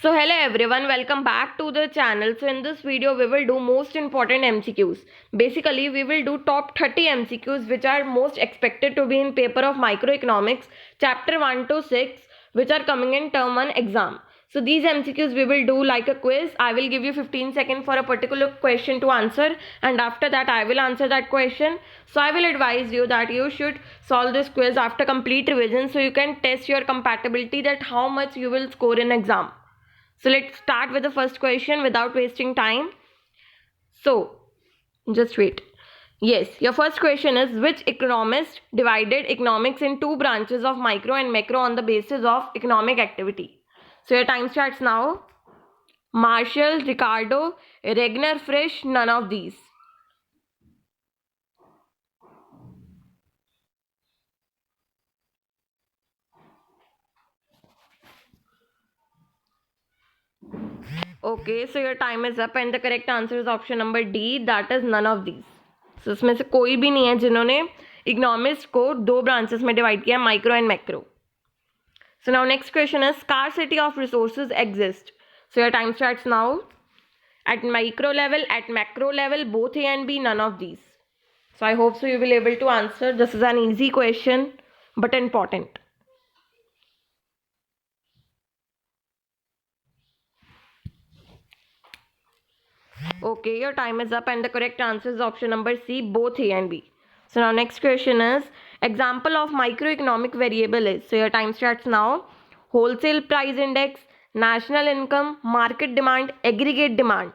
So hello everyone, welcome back to the channel. So in this video we will do most important MCQs. Basically we will do top 30 MCQs which are most expected to be in paper of microeconomics chapter 1 to 6 which are coming in term 1 exam. So these MCQs we will do like a quiz. I will give you 15 seconds for a particular question to answer, and after that I will answer that question. So I will advise you that you should solve this quiz after complete revision so you can test your compatibility, that how much you will score in exam. So let's start with the first question without wasting time. So just wait. Yes, your first question is, which economist divided economics in two branches of micro and macro on the basis of economic activity? So your time starts now. Marshall, Ricardo, Regner, Frisch, none of these. Okay, so your time is up and the correct answer is option number D, that is none of these. So इसमें से कोई भी नहीं है जिन्होंने economist को दो branches में डिवाइड किया, micro and macro. So now next question is, scarcity of resources exist. So your time starts now. At micro level, at macro level, both A and B, none of these. So I hope so you will able to answer. This is an easy question but important. Okay, your time is up and the correct answer is option number C, both A and B. So now next question is, example of microeconomic variable is. So your time starts now. Wholesale price index, national income, market demand, aggregate demand.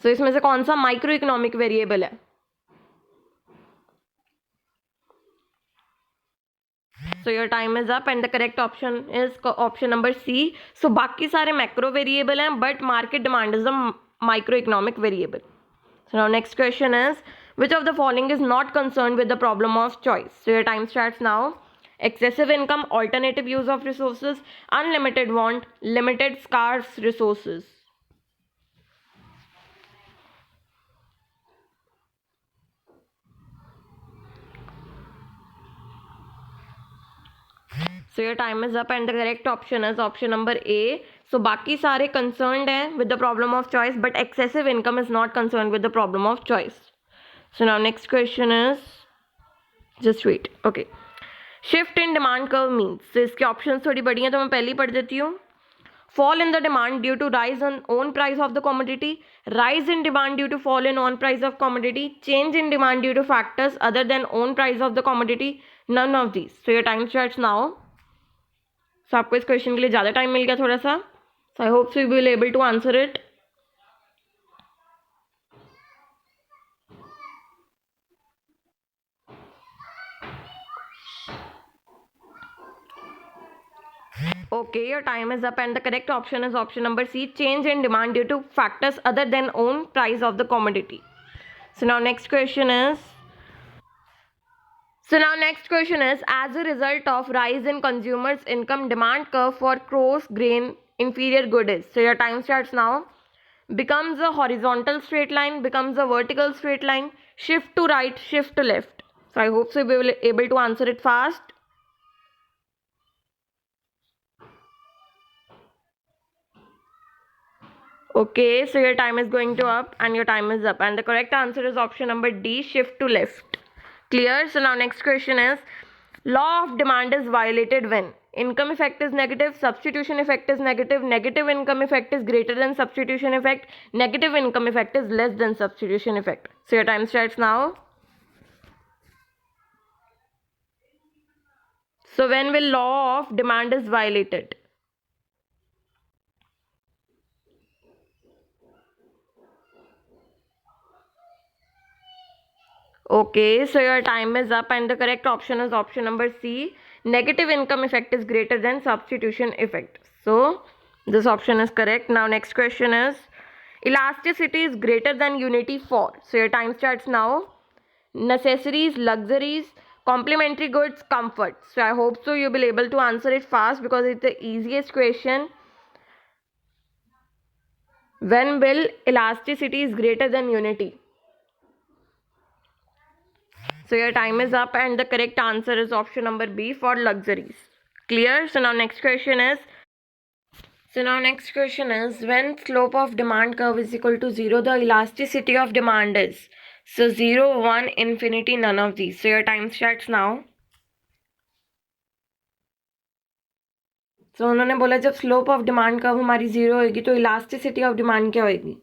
So इसमें से कौन सा micro economic variable है? So your time is up and the correct option is option number C. So बाकी सारे macro variable हैं but market demand is a microeconomic variable. So now next question is, which of the following is not concerned with the problem of choice? So your time starts now. Excessive income, alternative use of resources, unlimited want, limited scarce resources. So your time is up and the correct option is option number A. So बाकी सारे concerned हैं with the problem of choice but excessive income is not concerned with the problem of choice. So now next question is, just wait. Okay. Shift in demand curve means. So इसके options थोड़ी बड़ी हैं तो मैं पहले ही पढ़ देती हूँ. Fall in the demand due to rise in own price of the commodity, rise in demand due to fall in own price of commodity, change in demand due to factors other than own price of the commodity, none of these. So your time starts now. So आपको इस question के लिए ज़्यादा time मिल गया थोड़ा सा. So I hope so you will able to answer it. Okay, your time is up and the correct option is option number C, change in demand due to factors other than own price of the commodity. So now next question is, as a result of rise in consumers income, demand curve for coarse grain inferior good is. So your time starts now. Becomes a horizontal straight line, becomes a vertical straight line, shift to right, shift to left. So I hope so you will able to answer it fast. Okay, so your time is going to up and your time is up and the correct answer is option number D, shift to left. Clear? So now next question is, law of demand is violated when income effect is negative, substitution effect is negative, negative income effect is greater than substitution effect, negative income effect is less than substitution effect. So your time starts now. So when will law of demand is violated? Okay, so your time is up and the correct option is option number C. Negative income effect is greater than substitution effect. So this option is correct. Now next question is, elasticity is greater than unity for. So your time starts now. Necessaries, luxuries, complementary goods, comfort. So I hope so you will be able to answer it fast because it's the easiest question. When will elasticity is greater than unity? So your time is up and the correct answer is option number B, for luxuries. Clear? So now next question is when slope of demand curve is equal to 0, the elasticity of demand is. So 0, 1, infinity, none of these. So your time starts now. So उन्होंने बोला जब slope of demand curve हमारी 0 होगी तो elasticity of demand क्या होगी?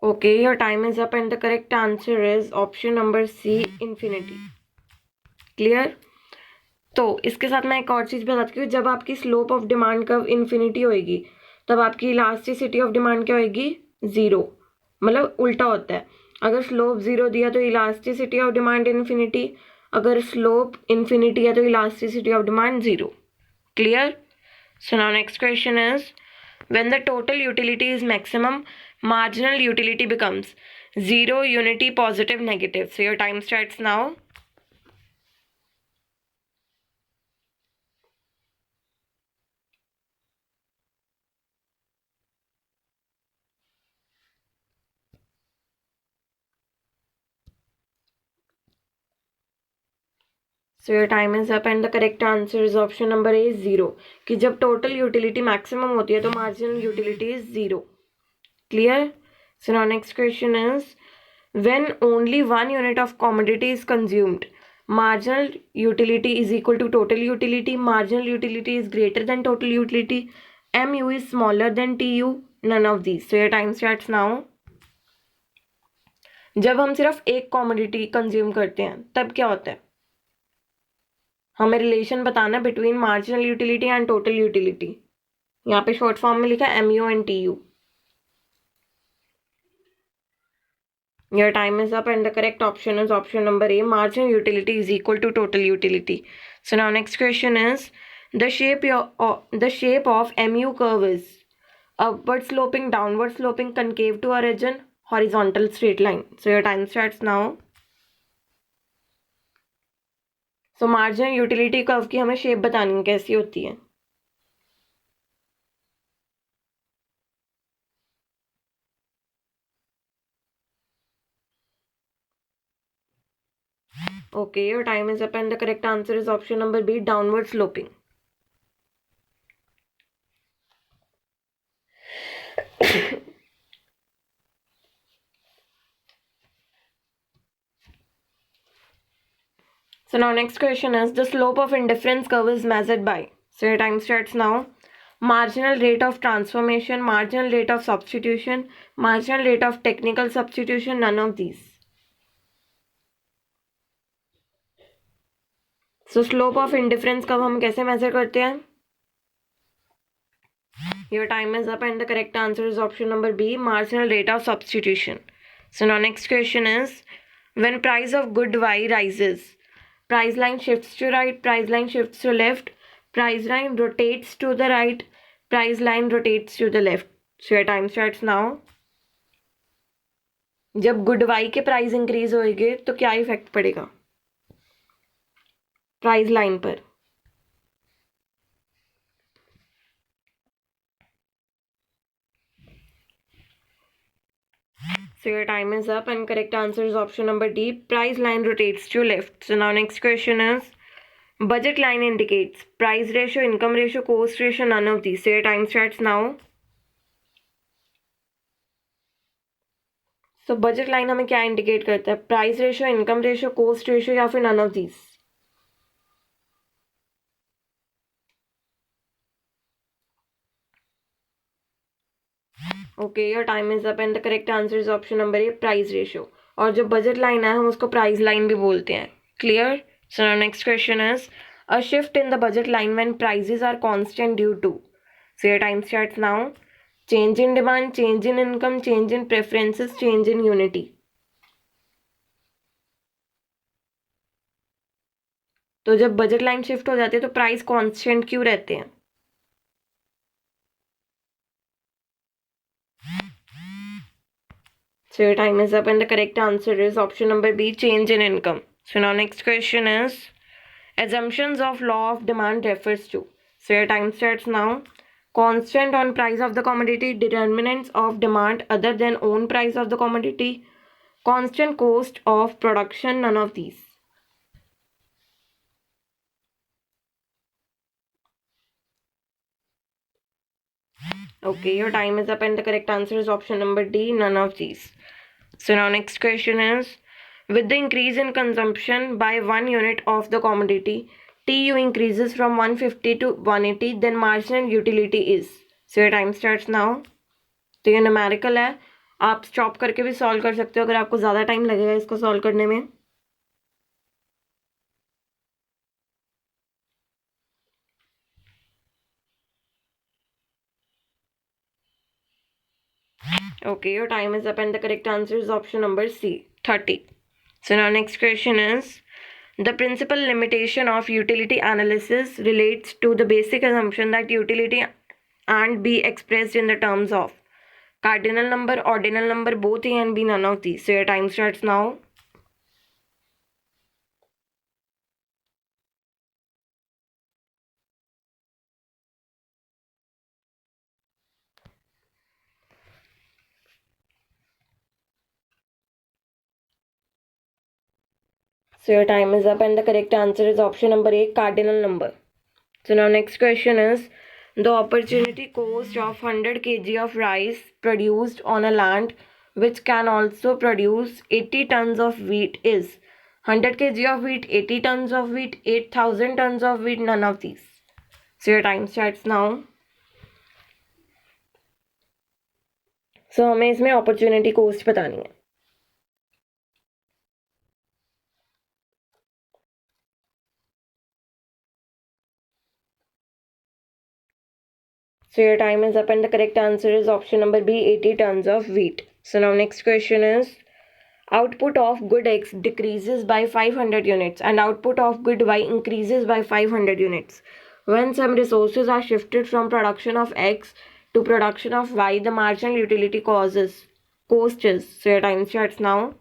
Okay, your time is up and the correct answer is option number C, infinity. Clear? तो इसके साथ मैं एक और चीज़ बताती हूँ, जब आपकी slope of demand curve infinity होएगी तब आपकी इलास्टिसिटी ऑफ डिमांड क्या होएगी? 0. मतलब उल्टा होता है, अगर स्लोप 0 दिया तो इलास्टिसिटी ऑफ डिमांड इन्फिनिटी, अगर स्लोप इन्फिनिटी है तो elasticity of demand 0. Clear? So now next question is when the total utility is maximum, marginal utility becomes 0, unity, positive, negative. So your time starts now. So your time is up and the correct answer is option number A, 0. कि जब total utility maximum होती है तो marginal utility is 0. Clear? So now next question is when only one unit of commodity is consumed, marginal utility is equal to total utility, marginal utility is greater than total utility, mu is smaller than tu, none of these. So your time starts now. जब हम सिर्फ एक commodity consume करते हैं तब क्या होता है? हमें रिलेशन बताना between marginal utility and total utility. यहाँ पे शॉर्ट फॉर्म में लिखा है MU and TU. Your time is up and the correct option is option number A, marginal utility is equal to total utility. So now next question is the shape of MU curve is upward sloping, downward sloping, concave to origin, horizontal straight line. So your time starts now. So marginal utility curve की हमें shape बतानी है कैसी होती है. Okay, your time is up and the correct answer is option number B, downward sloping. So now next question is the slope of indifference curve is measured by. So your time starts now. Marginal rate of transformation, marginal rate of substitution, marginal rate of technical substitution, none of these. So slope of indifference curve हम कैसे measure करते हैं? Your time is up and the correct answer is option number B, marginal rate of substitution. So now next question is when price of good Y rises, price line shifts to right, price line shifts to left, price line rotates to the right, price line rotates to the left. So your time starts now. जब good Y के price increase होएंगे तो क्या effect पड़ेगा price line पर? So your time is up and correct answer is option number D, price line rotates to left. So now next question is budget line indicates price ratio, income ratio, cost ratio, none of these. So your time starts now. So budget line हमें क्या indicate करता है? Price ratio, income ratio, cost ratio या फिर none of these? Okay, your time is up and the correct answer is option number A, price ratio. और जो budget line है हम उसको प्राइस लाइन भी बोलते हैं. Clear? So next question is a shift in the budget line when prices are constant due to. So your time starts now. Change in demand, change in income, change in preferences, change in unity. तो जब budget line shift हो जाती है तो price constant क्यों रहते हैं? So your time is up and the correct answer is option number B, change in income. So now next question is assumptions of law of demand refers to. So your time starts now. Constant on price of the commodity, determinants of demand other than own price of the commodity, constant cost of production, none of these. Okay, your time is up and the correct answer is option number D, none of these. So now next question is, with the increase in consumption by 1 unit of the commodity, TU increases from 150 to 180, then marginal utility is. So your time starts now. तो ये numerical है, आप stop करके भी solve कर सकते हो अगर आपको ज़्यादा टाइम लगेगा इसको सॉल्व करने में. Okay, your time is up and the correct answer is option number C, 30. So now next question is, the principal limitation of utility analysis relates to the basic assumption that utility and be expressed in the terms of cardinal number, ordinal number, both A and B, none of these. So your time starts now. So your time is up and the correct answer is option number A, cardinal number. So now next question is, the opportunity cost of 100 kg of rice produced on a land which can also produce 80 tons of wheat is 100 kg of wheat, 80 tons of wheat, 8,000 tons of wheat, none of these. So your time starts now. So हमें इसमें opportunity cost बतानी है. So your time is up and the correct answer is option number B, 80 tons of wheat. So now next question is, output of good X decreases by 500 units and output of good Y increases by 500 units. When some resources are shifted from production of X to production of Y, the marginal utility cost is. So your time starts now.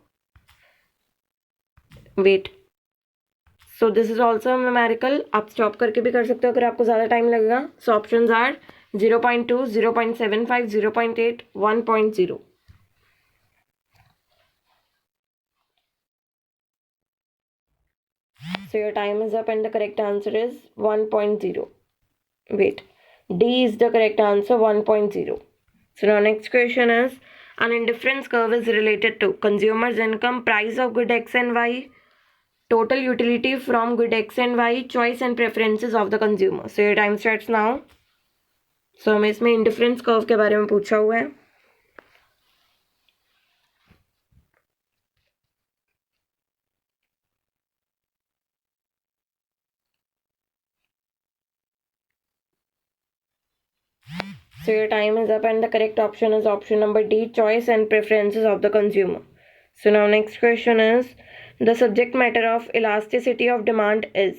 Wait. So this is also a numerical. आप stop करके भी कर सकते हो अगर आपको ज़्यादा time लगेगा. So options are 0.2, 0.75, 0.8, 1.0. So your time is up and the correct answer is 1.0. Wait, D is the correct answer, 1.0. So now next question is, an indifference curve is related to consumer's income, price of good X and Y, total utility from good X and Y, choice and preferences of the consumer. So your time starts now. So हमें इसमें indifference curve के बारे में पूछा हुआ है. So your time is up and the correct option is option number D, choice and preferences of the consumer. So now next question is, the subject matter of elasticity of demand is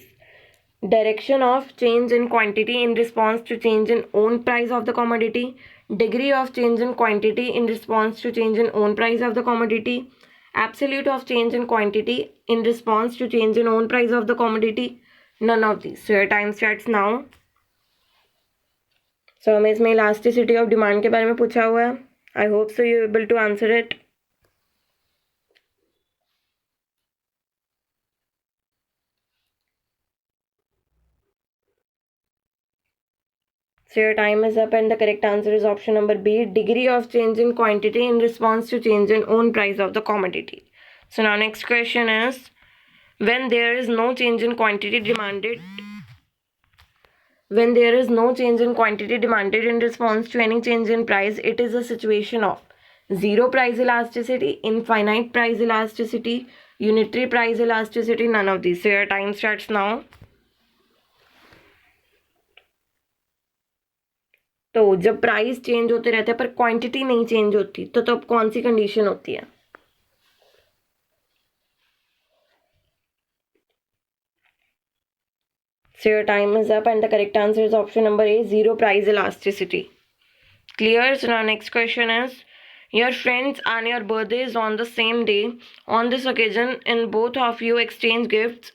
direction of change in quantity in response to change in own price of the commodity, degree of change in quantity in response to change in own price of the commodity, absolute of change in quantity in response to change in own price of the commodity, none of these. So your time starts now. So हमें इसमें elasticity of demand के बारे में पूछा हुआ है. I hope so you able to answer it. So your time is up and the correct answer is option number B, degree of change in quantity in response to change in own price of the commodity. So now next question is, when there is no change in quantity demanded in response to any change in price, it is a situation of zero price elasticity, infinite price elasticity, unitary price elasticity, none of these. So your time starts now. तो जब price change होते रहते हैं पर quantity नहीं change होती तो तब कौन सी कंडीशन होती है? So your time is up and the correct answer is option number A, zero price elasticity. Clear? So now next question is, your friends and your birthday is on the same day. On this occasion, in both of you exchange gifts.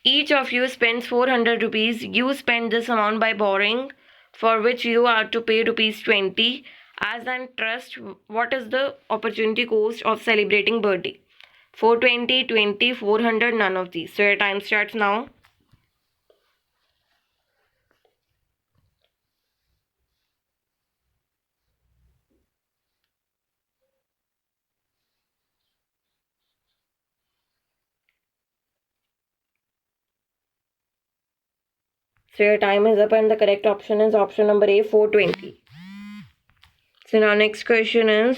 Each of you spends 400 rupees. You spend this amount by borrowing, for which you are to pay rupees 20. As an trust, what is the opportunity cost of celebrating birthday? 420, 20, 400, none of these. So your time starts now. So your time is up and the correct option is option number A, 420. So now next question is,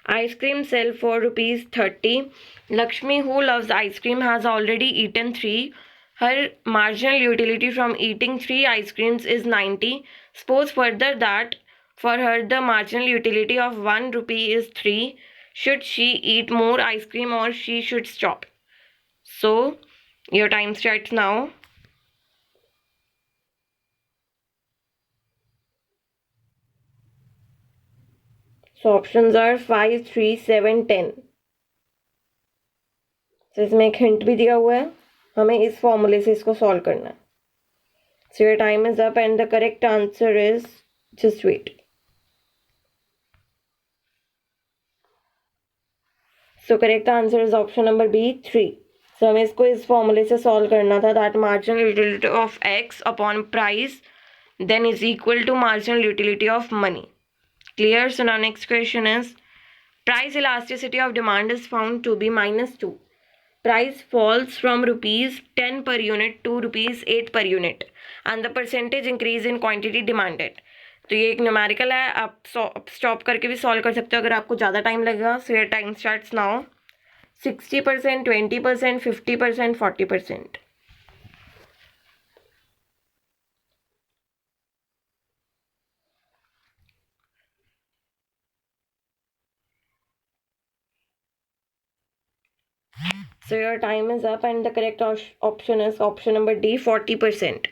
ice cream sell for rupees 30. Lakshmi, who loves ice cream, has already eaten 3. Her marginal utility from eating 3 ice creams is 90. Suppose further that for her the marginal utility of 1 rupee is 3. Should she eat more ice cream or she should stop? So your time starts now. So options are 5, 3, 7, 10. तो इसमें एक hint भी दिया हुआ है, हमें इस फॉर्मूले से इसको सॉल्व करना है. So your time is up and the correct answer is, just wait. So correct answer is option number B, 3. So हमें इसको इस फॉर्मूले से सॉल्व करना था, that marginal utility of x upon price then is equal to marginal utility of money. Clear? So now next question is, price elasticity of demand is found to be -2. Price falls from rupees 10 per unit to rupees 8 per unit and the percentage increase in quantity demanded. तो ये एक numerical है, आप stop करके भी solve कर सकते हो अगर आपको ज़्यादा टाइम लगेगा. सो your time starts now. 60%, 20%, 50%, 40%. So your time is up and the correct option is option number D, 40%.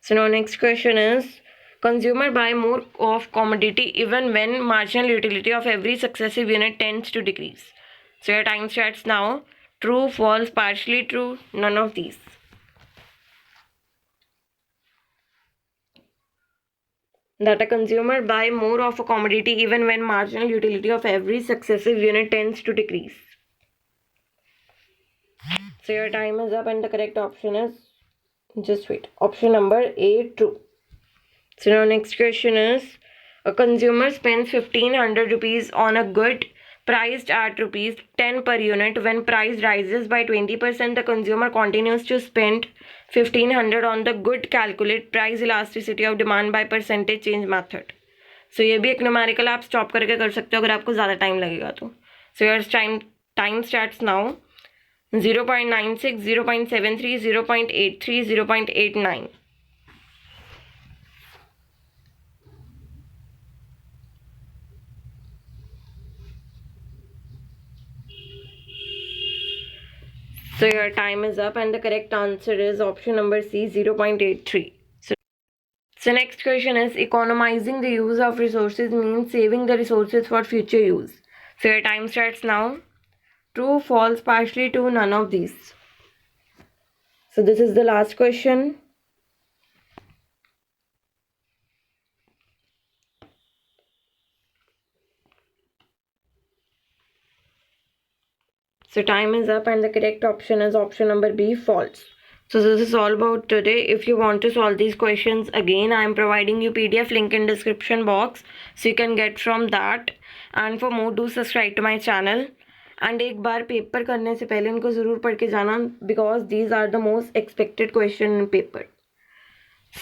So now next question is, consumer buy more of commodity even when marginal utility of every successive unit tends to decrease. So your time starts now. True, false, partially true, none of these. That a consumer buy more of a commodity even when marginal utility of every successive unit tends to decrease. So your time is up and the correct option is, just wait, option number A, true. So now next question is, a consumer spends 1500 rupees on a good priced at rupees 10 per unit. When price rises by 20%, the consumer continues to spend 1500 on the good. Calculate price elasticity of demand by percentage change method. So ये भी एक numerical आप stop करके कर सकते हो अगर आपको ज़्यादा टाइम लगेगा तो. So your time starts now. 0.96, 0.73, 0.83, 0.89. So your time is up and the correct answer is option number C, 0.83. So next question is, economizing the use of resources means saving the resources for future use. So your time starts now. True, false, partially true, none of these. So this is the last question. So time is up and the correct option is option number B, false. So this is all about today. If you want to solve these questions again, I am providing you PDF link in description box so you can get from that. And for more, do subscribe to my channel. And एक बार paper करने से पहले इनको ज़रूर पढ़ के जाना because these are the most expected question in paper.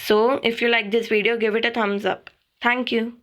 So if you like this video, give it a thumbs up. Thank you.